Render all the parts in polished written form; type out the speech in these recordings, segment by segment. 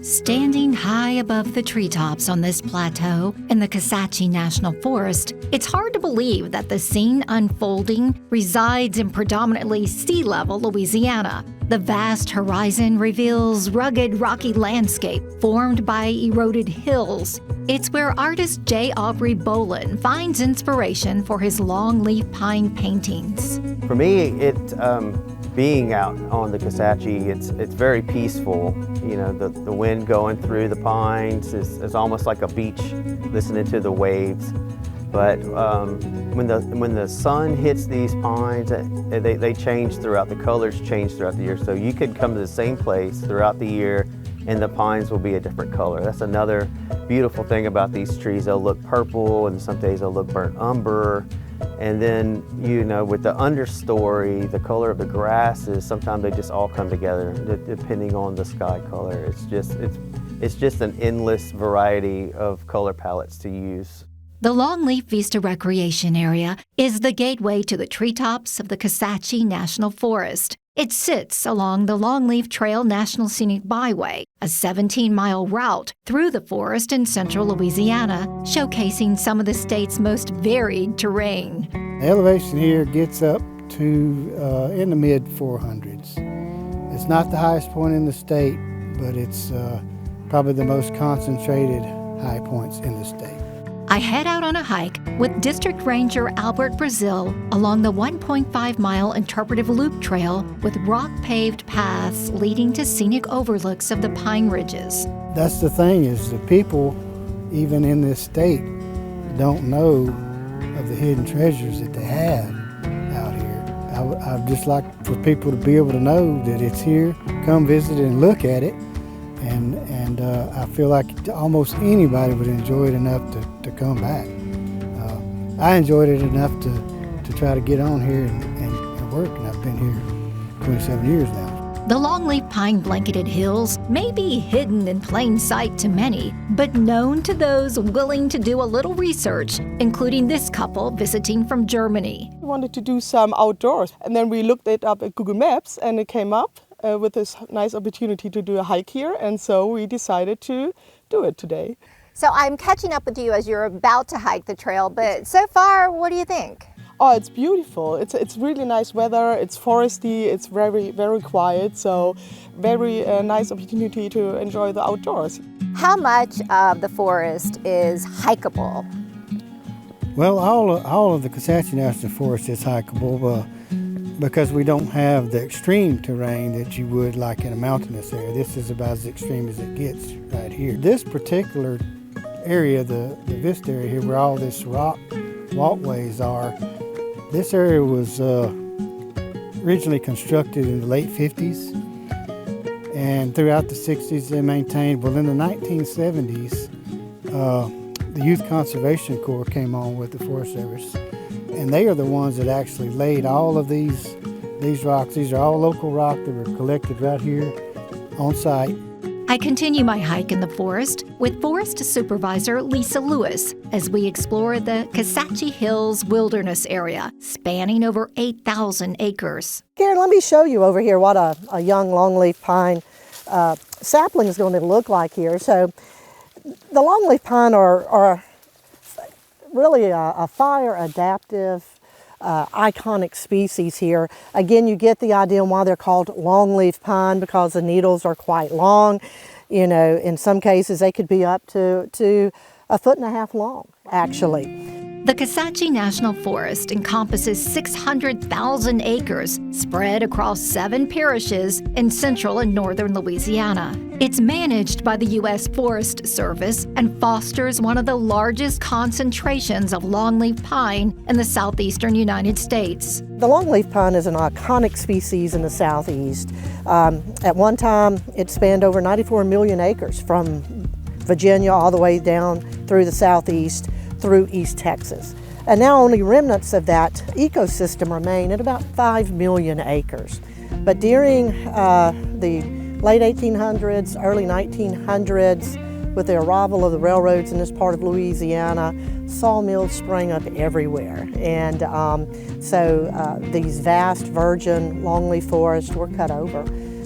Standing high above the treetops on this plateau in the Kisatchie National Forest, it's hard to believe that the scene unfolding resides in predominantly sea-level Louisiana. The vast horizon reveals rugged, rocky landscape formed by eroded hills. It's where artist J. Aubrey Bolin finds inspiration for his longleaf pine paintings. For me, being out on the Kisatchie, it's very peaceful. You know, the wind going through the pines is almost like a beach, listening to the waves. But when the sun hits these pines, they change throughout, the colors change throughout the year. So you could come to the same place throughout the year and the pines will be a different color. That's another beautiful thing about these trees. They'll look purple and some days they'll look burnt umber. And then, you know, with the understory, the color of the grasses, sometimes they just all come together depending on the sky color. It's just an endless variety of color palettes to use. The Longleaf Vista Recreation Area is the gateway to the treetops of the Kisatchie National Forest. It sits along the Longleaf Trail National Scenic Byway, a 17-mile route through the forest in central Louisiana, showcasing some of the state's most varied terrain. The elevation here gets up to in the mid-400s. It's not the highest point in the state, but it's probably the most concentrated high points in the state. I head out on a hike with District Ranger Albert Brazil along the 1.5-mile interpretive loop trail with rock-paved paths leading to scenic overlooks of the pine ridges. That's the thing, is the people, even in this state, don't know of the hidden treasures that they have out here. I'd just like for people to be able to know that it's here, come visit and look at it. And I feel like almost anybody would enjoy it enough to come back. I enjoyed it enough to try to get on here and work, and I've been here 27 years now. The longleaf pine-blanketed hills may be hidden in plain sight to many, but known to those willing to do a little research, including this couple visiting from Germany. We wanted to do some outdoors, and then we looked it up at Google Maps, and it came up with this nice opportunity to do a hike here, and so we decided to do it today. So I'm catching up with you as you're about to hike the trail, but so far, what do you think? Oh, it's beautiful. It's really nice weather, it's foresty, it's very, very quiet, so very nice opportunity to enjoy the outdoors. How much of the forest is hikeable? Well, all of the Kisatchie National Forest is hikeable, because we don't have the extreme terrain that you would like in a mountainous area. This is about as extreme as it gets right here. This particular area, the Vista area here, where all this rock walkways are, this area was originally constructed in the late 50s, and throughout the 60s they maintained. Well, in the 1970s, the Youth Conservation Corps came on with the Forest Service, and they are the ones that actually laid all of these rocks. These are all local rock that were collected right here on site. I continue my hike in the forest with Forest Supervisor Lisa Lewis as we explore the Kisatchie Hills Wilderness Area, spanning over 8,000 acres. Karen, let me show you over here what a young longleaf pine sapling is going to look like here. So the longleaf pine are really a fire adaptive, iconic species here. Again, you get the idea why they're called longleaf pine, because the needles are quite long. You know, in some cases they could be up to 1.5 feet long, actually. The Kisatchie National Forest encompasses 600,000 acres spread across 7 parishes in central and northern Louisiana. It's managed by the U.S. Forest Service and fosters one of the largest concentrations of longleaf pine in the southeastern United States. The longleaf pine is an iconic species in the southeast. At one time, it spanned over 94 million acres from Virginia all the way down through the southeast, through East Texas. And now only remnants of that ecosystem remain at about 5 million acres. But during the late 1800s, early 1900s, with the arrival of the railroads in this part of Louisiana, sawmills sprang up everywhere. And so these vast virgin longleaf forests were cut over.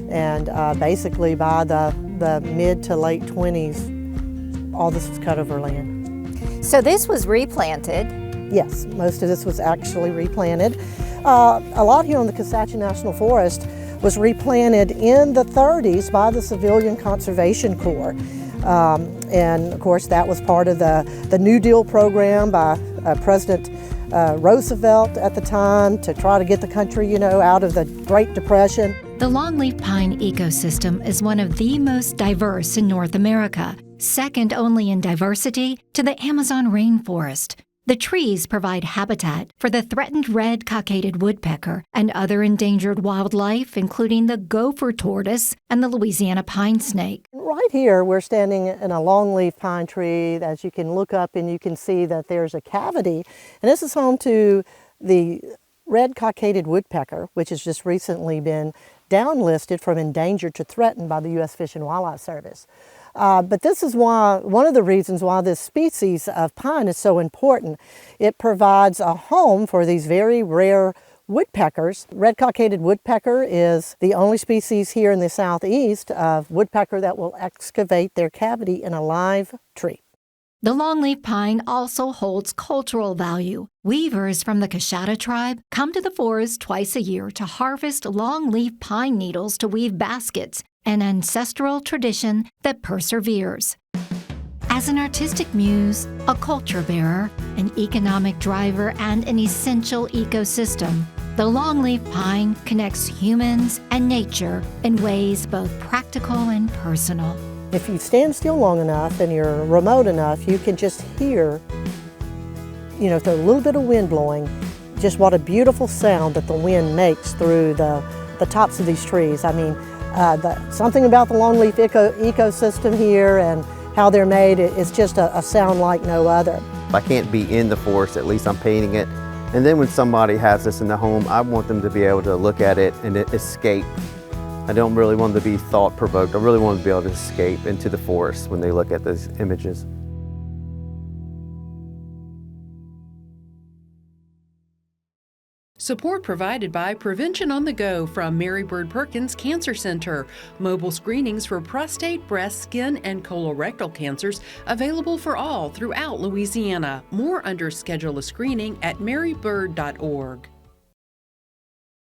And basically by the the mid to late 20s, all this was cut over land. So this was replanted. Yes, most of this was actually replanted. A lot here on the Kisatchie National Forest was replanted in the 30s by the Civilian Conservation Corps. And of course that was part of the New Deal program by President Roosevelt at the time to try to get the country, out of the Great Depression. The longleaf pine ecosystem is one of the most diverse in North America, second only in diversity to the Amazon rainforest. The trees provide habitat for the threatened red-cockaded woodpecker and other endangered wildlife, including the gopher tortoise and the Louisiana pine snake. Right here, we're standing in a longleaf pine tree. As you can look up and you can see that there's a cavity, and this is home to the red-cockaded woodpecker, which has just recently been downlisted from endangered to threatened by the U.S. Fish and Wildlife Service. But this is one of the reasons why this species of pine is so important. It provides a home for these very rare woodpeckers. Red-cockaded woodpecker is the only species here in the southeast of woodpecker that will excavate their cavity in a live tree. The longleaf pine also holds cultural value. Weavers from the Kisatchie tribe come to the forest twice a year to harvest longleaf pine needles to weave baskets, an ancestral tradition that perseveres. As an artistic muse, a culture bearer, an economic driver, and an essential ecosystem, the longleaf pine connects humans and nature in ways both practical and personal. If you stand still long enough and you're remote enough, you can just hear, with a little bit of wind blowing, just what a beautiful sound that the wind makes through the tops of these trees. I mean, something about the longleaf ecosystem here and how they're made, it's just a sound like no other. If I can't be in the forest, at least I'm painting it. And then when somebody has this in the home, I want them to be able to look at it and escape. I don't really want them to be thought-provoked. I really want them to be able to escape into the forest when they look at those images. Support provided by Prevention on the Go from Mary Bird Perkins Cancer Center. Mobile screenings for prostate, breast, skin, and colorectal cancers available for all throughout Louisiana. More under Schedule a Screening at marybird.org.